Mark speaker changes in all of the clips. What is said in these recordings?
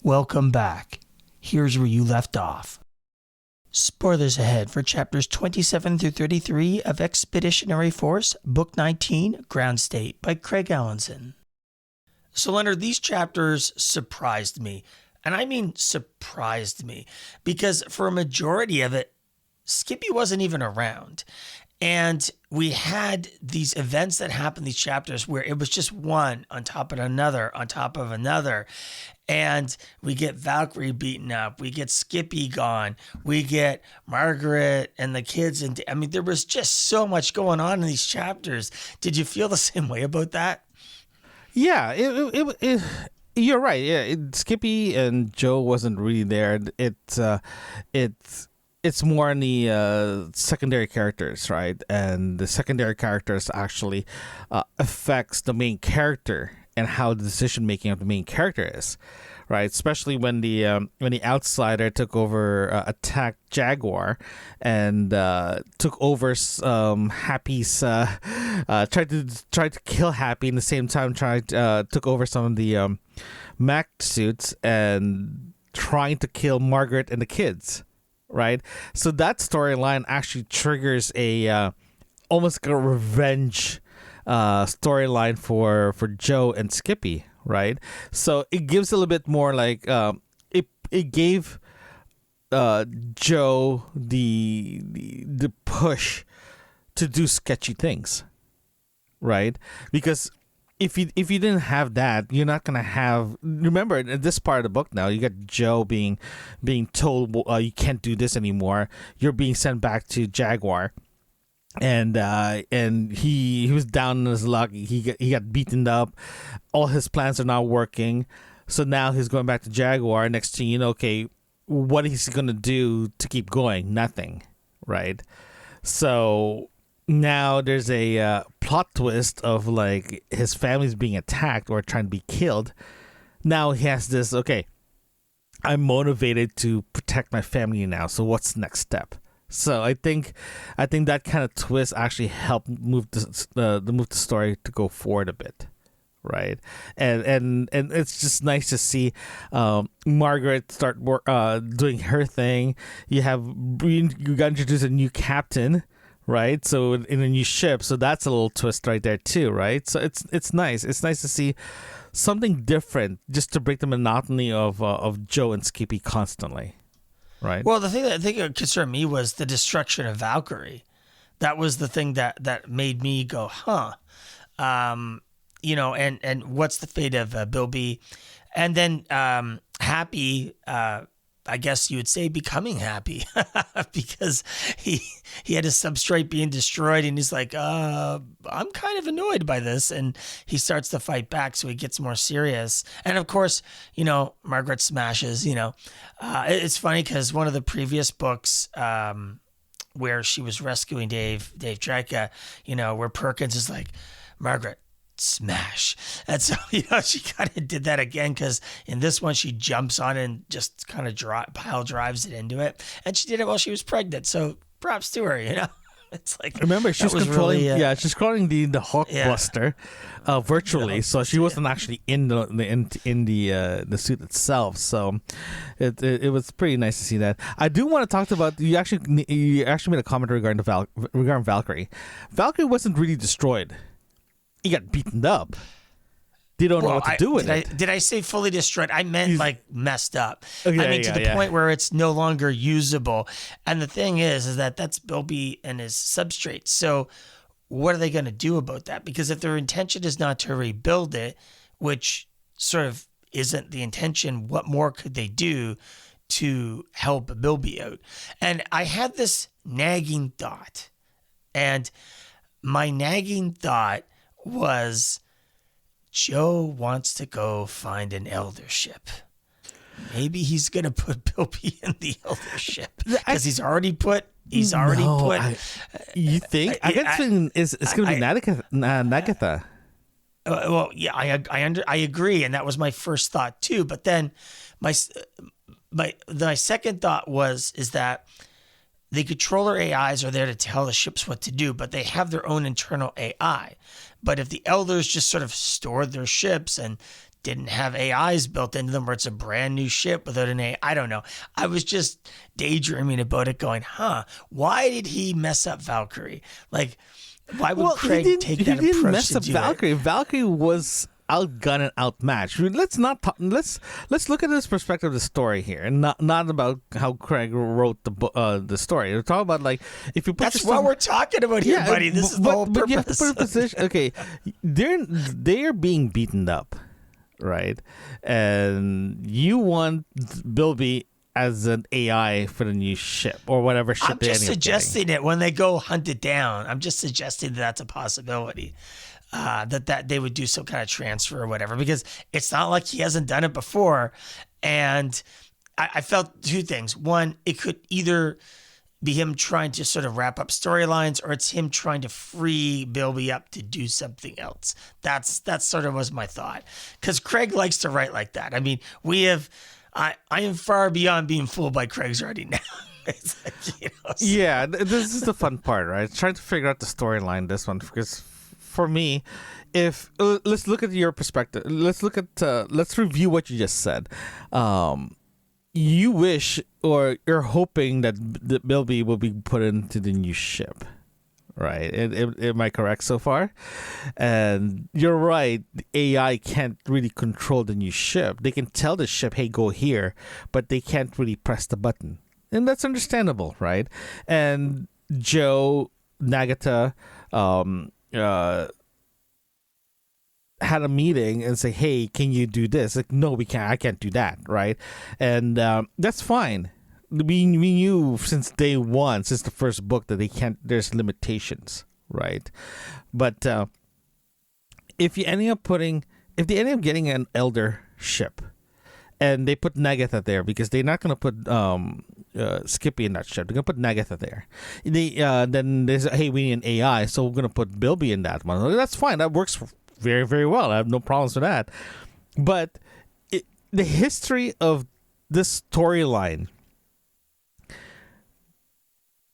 Speaker 1: Welcome back. Here's where you left off. Spoilers ahead for chapters 27 through 33 of Expeditionary Force Book 19, Ground State by Craig Alanson. So Leonard, these chapters surprised me. And I mean surprised me, because for a majority of it, Skippy wasn't even around. And we had these events that happened, these chapters, where it was just one on top of another, on top of another. And we get Valkyrie beaten up. We get Skippy gone. We get Margaret and the kids. And I mean, there was just so much going on in these chapters. Did you feel the same way about that?
Speaker 2: Yeah, you're right. Yeah, Skippy and Joe wasn't really there. It's more on the secondary characters, right? And the secondary characters actually affects the main character and how the decision making of the main character is, right? Especially when the outsider took over, attacked Jaguar, and took over Happy's, tried to kill Happy, and at the same time took over some of the mech suits and trying to kill Margaret and the kids. Right, so that storyline actually triggers a almost like a revenge storyline for Joe and Skippy, right? So it gives a little bit more like it gave Joe the push to do sketchy things, right? Because if you didn't have that, you're not gonna have. Remember, in this part of the book now, you got Joe being told you can't do this anymore. You're being sent back to Jaguar, and he was down on his luck. He got beaten up. All his plans are not working. So now he's going back to Jaguar. Next thing you know, okay, what is he gonna do to keep going? Nothing, right? So now there's a plot twist of like his family's being attacked or trying to be killed. Now he has this, okay, I'm motivated to protect my family now, so what's the next step? So I think that kind of twist actually helped move the story to go forward a bit, right? And it's just nice to see Margaret start doing her thing. You got introduced a new captain, right? So in a new ship, so that's a little twist right there too, right? So it's nice. It's nice to see something different, just to break the monotony of Joe and Skippy constantly, right?
Speaker 1: Well, the thing that I think concerned me was the destruction of Valkyrie. That was the thing that made me go, huh? And what's the fate of Bilby? And then Happy. I guess you would say becoming happy because he had his substrate being destroyed, and he's like, I'm kind of annoyed by this, and he starts to fight back, so he gets more serious. And of course, Margaret smashes. It's funny because one of the previous books where she was rescuing Dave Dreyka, where Perkins is like, Margaret, smash. And so, she kind of did that again, because in this one, she jumps on it and just kind of pile drives it into it. And she did it while she was pregnant. So props to her, It's like,
Speaker 2: remember, she's controlling,
Speaker 1: really,
Speaker 2: she's controlling the Hulk Buster virtually. So she wasn't actually in the suit itself. So it was pretty nice to see that. I do want to talk about, you actually made a comment regarding Valkyrie. Valkyrie wasn't really destroyed. He got beaten up. They don't know what to do with it.
Speaker 1: Did I say fully destroyed? I meant like messed up.
Speaker 2: To the
Speaker 1: point where it's no longer usable. And the thing is that that's Bilby and his substrate. So what are they going to do about that? Because if their intention is not to rebuild it, which sort of isn't the intention, what more could they do to help Bilby out? And I had this nagging thought. And my nagging thought was, Joe wants to go find an eldership. Maybe he's going to put Bilby in the eldership because he's already put. You
Speaker 2: think? I guess it's going to be Nagatha.
Speaker 1: Well, yeah, I agree, and that was my first thought too. But then my second thought is that the controller AIs are there to tell the ships what to do, but they have their own internal AI. But if the elders just sort of stored their ships and didn't have AIs built into them, or it's a brand new ship without an AI. I don't know. I was just daydreaming about it going, why did he mess up Valkyrie? Like, why would Craig take that approach? He didn't mess up
Speaker 2: Valkyrie. Valkyrie was outgunned and outmatched. Let's not talk, let's look at this perspective of the story here, and not about how Craig wrote the story. We're talking about, like, if you put
Speaker 1: that's what we're talking about here, buddy. This is the whole purpose.
Speaker 2: But you have to put a position. Okay, they're being beaten up, right? And you want Bilby as an AI for the new ship or whatever ship.
Speaker 1: I'm just suggesting it when they go hunt it down. I'm just suggesting that's a possibility. That they would do some kind of transfer or whatever, because it's not like he hasn't done it before. And I felt two things. One, it could either be him trying to sort of wrap up storylines, or it's him trying to free Bilby up to do something else. That's sort of was my thought, because Craig likes to write like that. I mean, I am far beyond being fooled by Craig's writing now. It's like,
Speaker 2: Yeah, this is the fun part, right? Trying to figure out the storyline, this one, because for me, if let's look at your perspective. Let's review what you just said. You wish, or you're hoping that Bilby will be put into the new ship, right? Am I correct so far? And you're right. The AI can't really control the new ship. They can tell the ship, "Hey, go here," but they can't really press the button, and that's understandable, right? And Joe, Nagata, had a meeting and say, "Hey, can you do this?" Like, no, we can't. I can't do that, right? And that's fine. We knew since day one, since the first book, that they can't. There's limitations, right? But if they end up getting an elder ship, and they put Nagatha there, because they're not going to put Skippy in that ship. They're going to put Nagatha there. Then they say, "Hey, we need an AI, so we're going to put Bilby in that one." That's fine. That works very, very well. I have no problems with that. But the history of this storyline,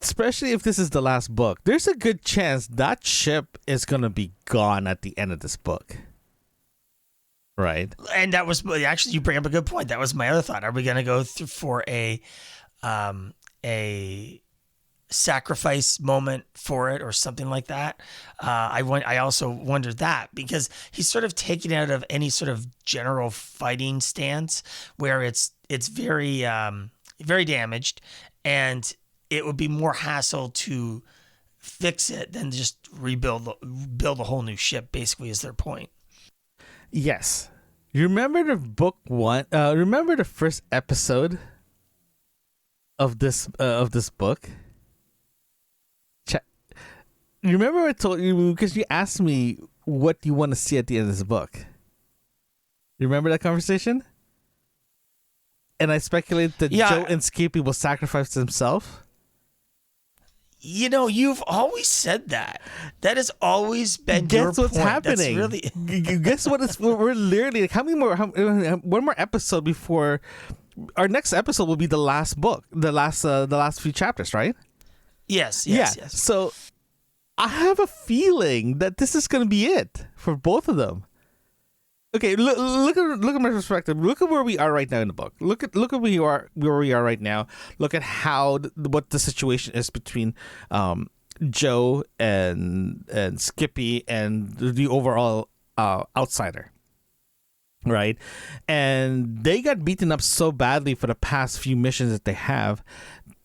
Speaker 2: especially if this is the last book, there's a good chance that ship is going to be gone at the end of this book. Right?
Speaker 1: And that was, actually, you bring up a good point. That was my other thought. Are we going to go through for a sacrifice moment for it or something like that? I also wondered that, because he's sort of taken out of any sort of general fighting stance where it's very very damaged, and it would be more hassle to fix it than just build a whole new ship, basically, is their point.
Speaker 2: Yes. You remember the book one? Remember the first episode of this book? You remember I told you, because you asked me what you want to see at the end of this book. You remember that conversation? And I speculated that Joe and Skippy will sacrifice themselves.
Speaker 1: You know, you've always said that. That has always been your point. Guess what's
Speaker 2: happening?
Speaker 1: That's really...
Speaker 2: Guess what? We're literally like, one more episode before our next episode will be the last book, the last few chapters, right?
Speaker 1: Yes.
Speaker 2: So I have a feeling that this is going to be it for both of them. Okay, look at my perspective. Look at where we are right now in the book. Look at where we are right now. Look at what the situation is between Joe and Skippy and the overall outsider, right? And they got beaten up so badly for the past few missions that they have.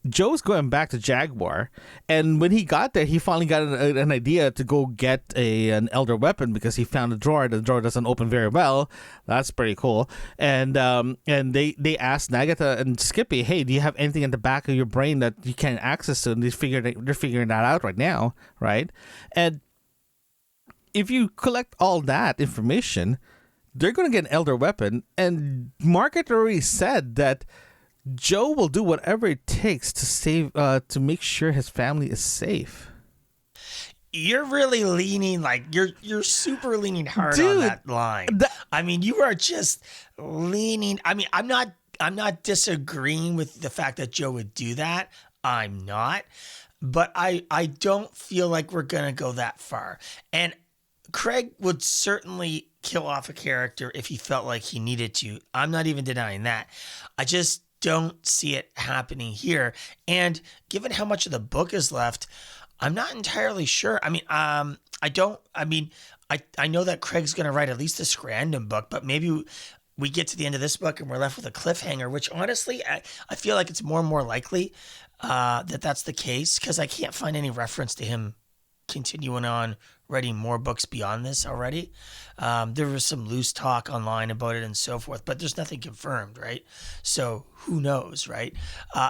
Speaker 2: Joe's going back to Jaguar, and when he got there, he finally got an idea to go get an elder weapon, because he found a drawer. The drawer doesn't open very well. That's pretty cool. And they asked Nagata and Skippy, "Hey, do you have anything in the back of your brain that you can't access to?" And they're figuring that out right now, right? And if you collect all that information, they're going to get an elder weapon. And Margaret already said that Joe will do whatever it takes to save, to make sure his family is safe.
Speaker 1: You're really leaning, like you're super leaning hard on that line. I mean, you are just leaning. I mean, I'm not disagreeing with the fact that Joe would do that. I'm not, but I don't feel like we're gonna go that far. And Craig would certainly kill off a character if he felt like he needed to. I'm not even denying that. I just don't see it happening here. And given how much of the book is left, I'm not entirely sure. I mean, I know that Craig's going to write at least a Scranton book, but maybe we get to the end of this book and we're left with a cliffhanger, which honestly, I feel like it's more and more likely that that's the case, because I can't find any reference to him continuing on writing more books beyond this already. There was some loose talk online about it and so forth, but there's nothing confirmed, right? So who knows, right?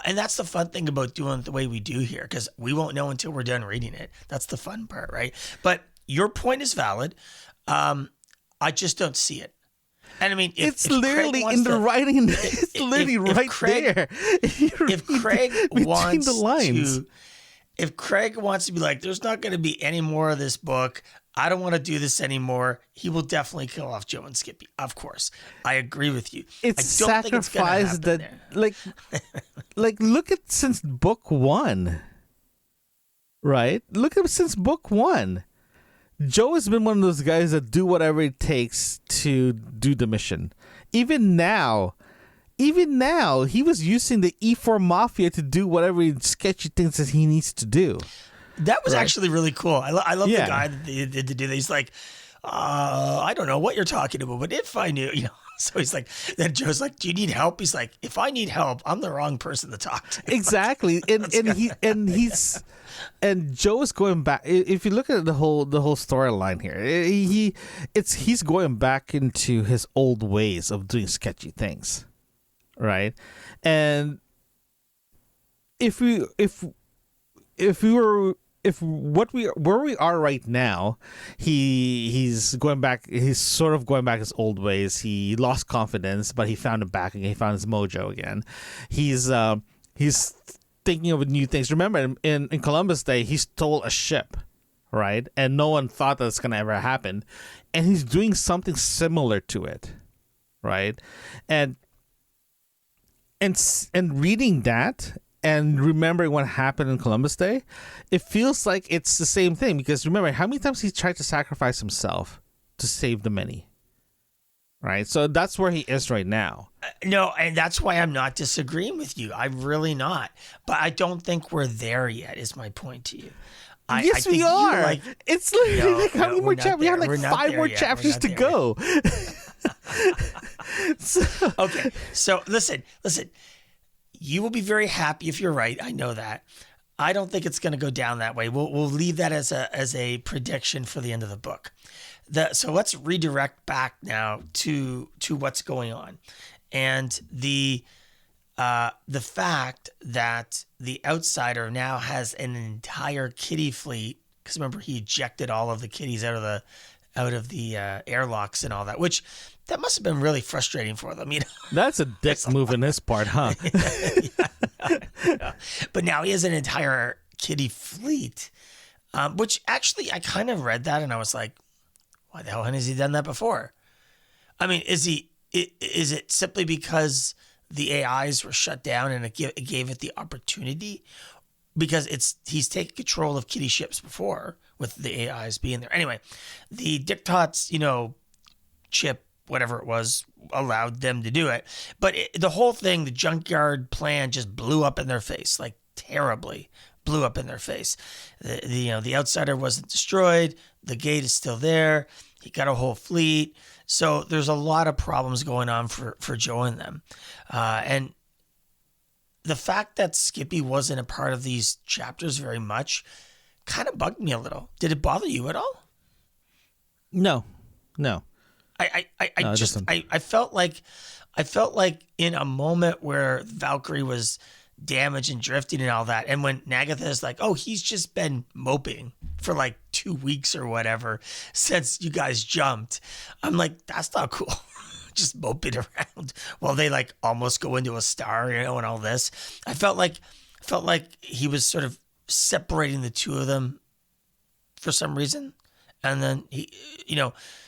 Speaker 1: And that's the fun thing about doing it the way we do here, because we won't know until we're done reading it. That's the fun part, right? But your point is valid. I just don't see it. And I mean,
Speaker 2: it's literally in the writing. It's literally right there.
Speaker 1: If Craig wants
Speaker 2: the lines.
Speaker 1: If Craig wants to be like, there's not going to be any more of this book, I don't want to do this anymore, he will definitely kill off Joe and Skippy. Of course. I agree with you.
Speaker 2: It's
Speaker 1: I don't think it's going to happen
Speaker 2: that,
Speaker 1: there.
Speaker 2: like, look at since book 1, right? Look at since book 1. Joe has been one of those guys that do whatever it takes to do the mission. Even now, he was using the E4 Mafia to do whatever sketchy things that he needs to do.
Speaker 1: That was actually really cool. I love the guy that they did to do that. He's like, I don't know what you're talking about, but if I knew, So he's like, then Joe's like, do you need help? He's like, if I need help, I'm the wrong person to talk to.
Speaker 2: Exactly. And Joe is going back. If you look at the whole storyline here, he's going back into his old ways of doing sketchy things, right? And where we are right now, he's going back. He's sort of going back his old ways. He lost confidence, but he found it back again. He found his mojo again. He's thinking of new things. Remember, in Columbus Day, he stole a ship, right? And no one thought that it's gonna ever happen. And he's doing something similar to it, right? And reading that and remembering what happened in Columbus Day, it feels like it's the same thing. Because remember, how many times he tried to sacrifice himself to save the many, right? So that's where he is right now.
Speaker 1: No, and that's why I'm not disagreeing with you. I'm really not. But I don't think we're there yet, is my point to you.
Speaker 2: Yes, we are. It's literally how many more chapters? We have like 5 more chapters to go.
Speaker 1: Okay, so listen. You will be very happy if you're right. I know that. I don't think it's going to go down that way. We'll leave that as a prediction for the end of the book. So let's redirect back now to what's going on, and the fact that the outsider now has an entire kitty fleet. Because remember, he ejected all of the kitties out of the airlocks and all that, which that must have been really frustrating for them.
Speaker 2: That's a dick move in his part, huh?
Speaker 1: Yeah. But now he has an entire kitty fleet, which actually I kind of read that and I was like, why the hell has he done that before? I mean, is it simply because the AIs were shut down and it gave it the opportunity? Because he's taken control of kitty ships before with the AIs being there. Anyway, the Dictat's, chip, whatever it was, allowed them to do it. But the whole thing, the junkyard plan just blew up in their face, like terribly blew up in their face. The outsider wasn't destroyed. The gate is still there. He got a whole fleet. So there's a lot of problems going on for Joe and them. And the fact that Skippy wasn't a part of these chapters very much kind of bugged me a little. Did it bother you at all?
Speaker 2: No.
Speaker 1: I felt like in a moment where Valkyrie was damaged and drifting and all that, and when Nagatha is like, oh, he's just been moping for like 2 weeks or whatever since you guys jumped. I'm like, that's not cool. Just moping around while they like almost go into a star, and all this. I felt like he was sort of separating the two of them for some reason. And then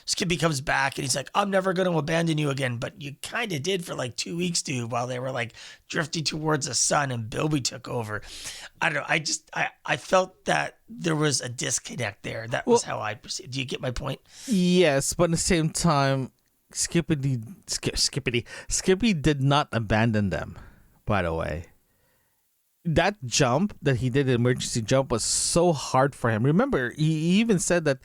Speaker 1: Skippy comes back and he's like, I'm never going to abandon you again. But you kind of did for like 2 weeks, dude, while they were like drifting towards the sun and Bilby took over. I don't know. I felt that there was a disconnect there. That was how I perceived. Do you get my point?
Speaker 2: Yes, but at the same time, Skippy did not abandon them, by the way. That jump that he did, the emergency jump, was so hard for him. Remember, he even said that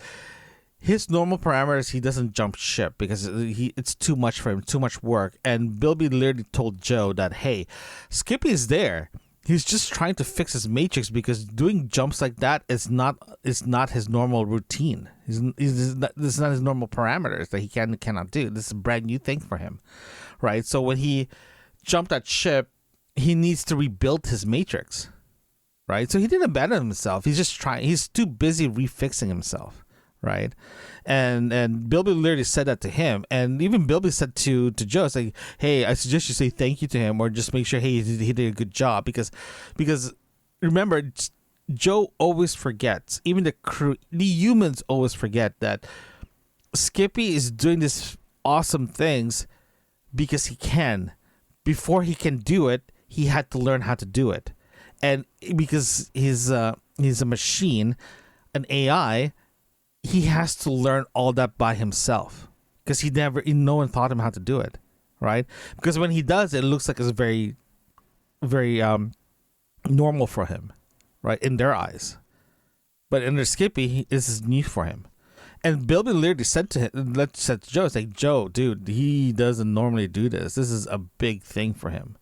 Speaker 2: his normal parameters, he doesn't jump ship because it's too much for him, too much work. And Bilby literally told Joe that, hey, Skippy is there. He's just trying to fix his matrix because doing jumps like that is not his normal routine. This is not his normal parameters that he cannot do. This is a brand new thing for him, right? So when he jumped that ship, he needs to rebuild his matrix, right? So he didn't abandon himself. He's just trying. He's too busy refixing himself, right? And Bilby literally said that to him, and even Bilby said to Joe, it's like, hey, I suggest you say thank you to him, or just make sure, hey, he did a good job, because remember, Joe always forgets. Even the humans always forget that Skippy is doing these awesome things because he can. Before he can do it, he had to learn how to do it, and because he's a machine, an AI, he has to learn all that by himself because no one taught him how to do it, right? Because when he does, it looks like it's very, very normal for him, right, in their eyes. But under Skippy, this is new for him. And Bilby literally said to Joe, it's like, Joe, dude, he doesn't normally do this. This is a big thing for him,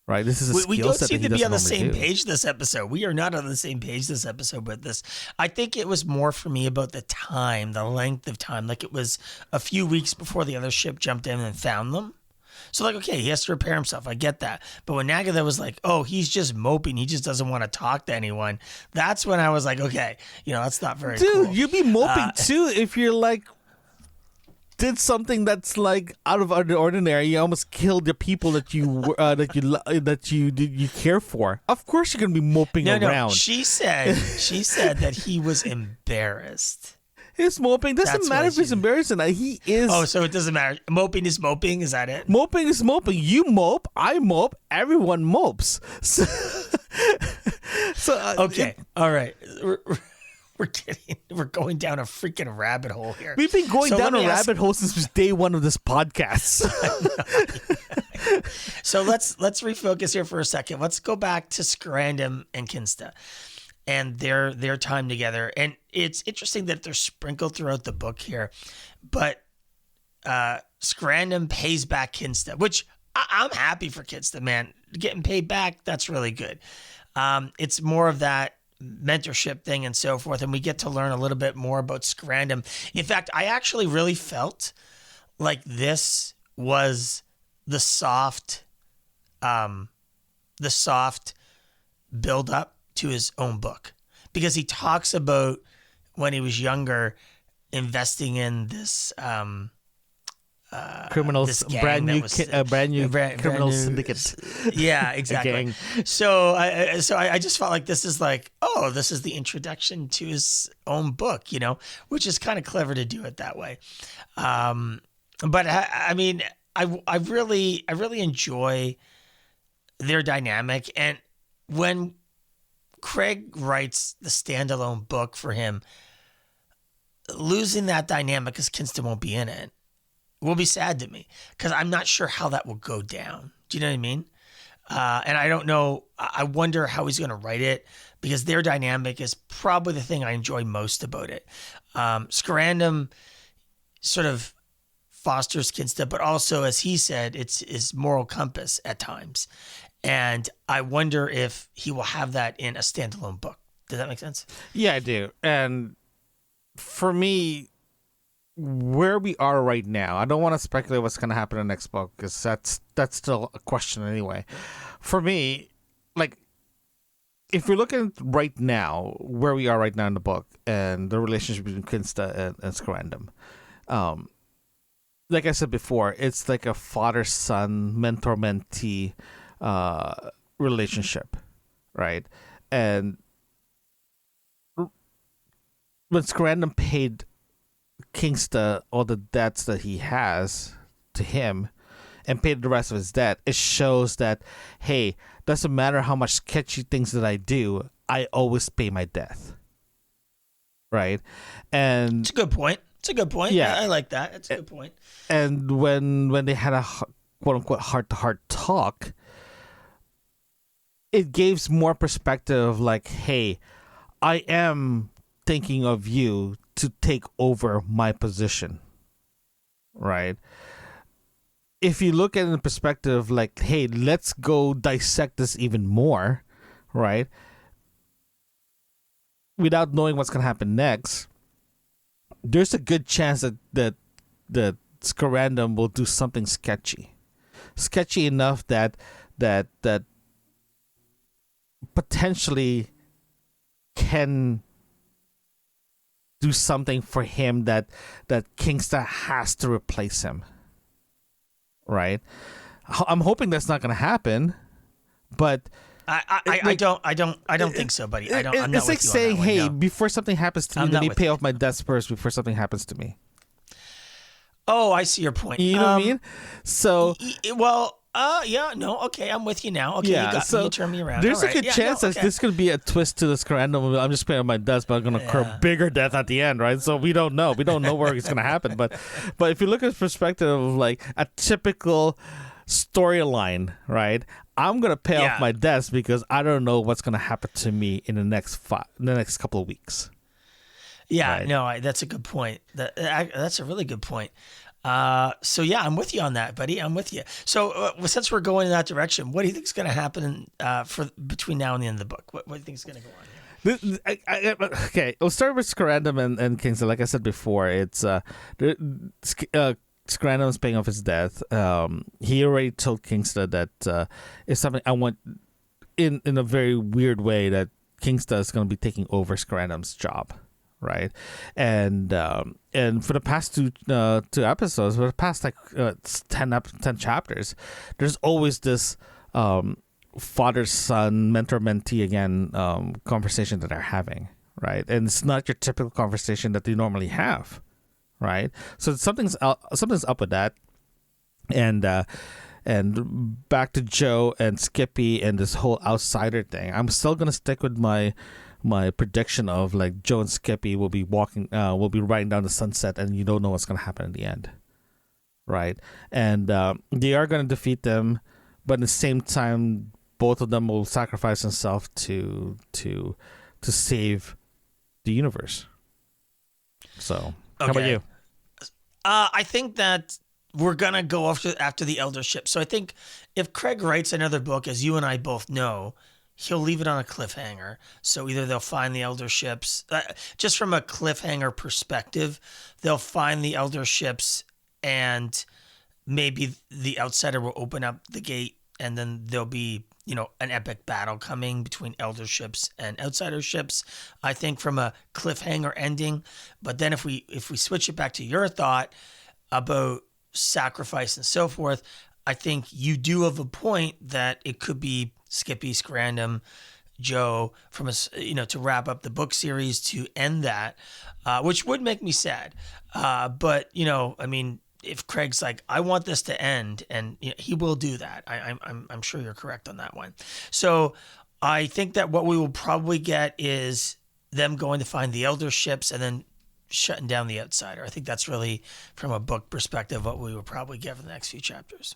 Speaker 2: right? This is a skill set that he doesn't normally do. We don't seem to be on the same
Speaker 1: page this episode. We are not on the same page this episode with this. I think it was more for me about the length of time. Like it was a few weeks before the other ship jumped in and found them. So like, okay, he has to repair himself. I get that. But when Nagatha was like, oh, he's just moping. He just doesn't want to talk to anyone. That's when I was like, okay, that's not very cool.
Speaker 2: Dude, you'd be moping too if you're like, did something that's like out of the ordinary. You almost killed the people that you care for. Of course you're going to be moping around. No,
Speaker 1: she said that he was embarrassed.
Speaker 2: He's moping. Doesn't matter if he's embarrassing. He is.
Speaker 1: Oh, so it doesn't matter. Moping is moping. Is that it?
Speaker 2: Moping is moping. You mope. I mope. Everyone mopes.
Speaker 1: Okay. All right. We're going down a freaking rabbit hole here.
Speaker 2: We've been going down a rabbit hole since day one of this podcast.
Speaker 1: So let's refocus here for a second. Let's go back to Scrandum and Kinsta and their time together. And it's interesting that they're sprinkled throughout the book here, but Scrandum pays back Kinsta, which I'm happy for Kinsta, man. Getting paid back, that's really good. It's more of that mentorship thing and so forth, and we get to learn a little bit more about Scrandum. In fact, I actually really felt like this was the soft build up to his own book, because he talks about when he was younger investing in this
Speaker 2: criminals,
Speaker 1: this
Speaker 2: brand new criminal syndicate.
Speaker 1: Yeah, exactly. So I just felt like this is like, oh, this is the introduction to his own book, which is kind of clever to do it that way. But I mean, I really enjoy their dynamic, and when Craig writes the standalone book for him, losing that dynamic because Kinston won't be in it will be sad to me, because I'm not sure how that will go down. Do you know what I mean? And I don't know. I wonder how he's going to write it, because their dynamic is probably the thing I enjoy most about it. Scrandum sort of fosters Kinsta, but also, as he said, it's his moral compass at times. And I wonder if he will have that in a standalone book. Does that make sense?
Speaker 2: Yeah, I do. And for me, where we are right now, I don't want to speculate what's going to happen in the next book, because that's still a question anyway. For me, like, if you're looking right now, where we are right now in the book, and the relationship between Kinsta and Scrandum, like I said before, it's like a father-son, mentor-mentee relationship, right? And when Scrandum paid Kingsta all the debts that he has to him and pay the rest of his debt, it shows that, hey, doesn't matter how much sketchy things that I do, I always pay my debt. Right? And
Speaker 1: it's a good point. Yeah, I like that. It's a good point.
Speaker 2: And when they had a quote unquote heart-to-heart talk, it gives more perspective, like, hey, I am thinking of you to take over my position, right? If you look at it in perspective, like, hey, let's go dissect this even more, right? Without knowing what's going to happen next, there's a good chance that Scarandum will do something sketchy enough that potentially can do something for him that Kingsta has to replace him, right? I'm hoping that's not going to happen, but
Speaker 1: I don't think so, buddy. I'm not
Speaker 2: it's like
Speaker 1: with you
Speaker 2: saying,
Speaker 1: on that one,
Speaker 2: hey,
Speaker 1: no.
Speaker 2: before something happens to me, let me pay off my debts first before something happens to me.
Speaker 1: Oh, I see your point.
Speaker 2: You know what I mean? So,
Speaker 1: okay, I'm with you now. Okay,
Speaker 2: yeah,
Speaker 1: you got me, you turned me around.
Speaker 2: There's
Speaker 1: All
Speaker 2: a good chance that this could be a twist to this Scarandum. I'm just paying off my debts, but I'm going to incur bigger death at the end, right? So we don't know. We don't know where it's going to happen. But if you look at the perspective of like a typical storyline, right? I'm going to pay off my debts because I don't know what's going to happen to me in the next couple of weeks.
Speaker 1: Yeah,
Speaker 2: right?
Speaker 1: No, that's a good point. That's a really good point. So yeah, I'm with you on that, buddy. I'm with you. So since we're going in that direction, what do you think is going to happen for between now and the end of the book? What do you think is going to go on here?
Speaker 2: Okay, we'll start with Scarandum and Kingsta. Like I said before, it's Scarandum's paying off his debt. He already told Kingsta that it's something I want in a very weird way, that Kingsta is going to be taking over Scarandum's job. Right, and for the past two episodes, for the past 10 chapters, there's always this father-son, mentor-mentee again conversation that they're having, right? And it's not your typical conversation that they normally have, right? So something's up with that, and back to Joe and Skippy and this whole outsider thing. I'm still gonna stick with my prediction of like Joe and Skippy will be riding down the sunset, and you don't know what's going to happen in the end, right? And they are going to defeat them, but at the same time, both of them will sacrifice themselves to save the universe. So, How about you?
Speaker 1: I think that we're going to go after the eldership. So I think if Craig writes another book, as you and I both know, he'll leave it on a cliffhanger. So either they'll find the elder ships, just from a cliffhanger perspective, they'll find the elder ships, and maybe the outsider will open up the gate, and then there'll be, an epic battle coming between elder ships and outsider ships, I think, from a cliffhanger ending. But then if we switch it back to your thought about sacrifice and so forth, I think you do have a point that it could be Skippy, Scarandum, Joe, from to wrap up the book series to end that, which would make me sad. But if Craig's like, I want this to end, and he will do that. I'm sure you're correct on that one. So I think that what we will probably get is them going to find the elder ships and then shutting down the outsider. I think that's really, from a book perspective, what we will probably get for the next few chapters.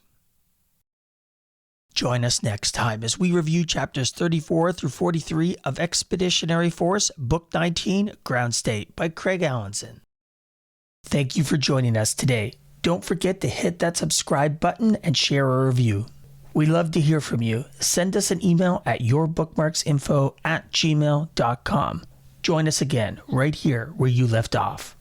Speaker 1: Join us next time as we review chapters 34 through 43 of Expeditionary Force Book 19, Ground State by Craig Alanson. Thank you for joining us today. Don't forget to hit that subscribe button and share a review. We love to hear from you. Send us an email at yourbookmarksinfo@gmail.com. Join us again right here where you left off.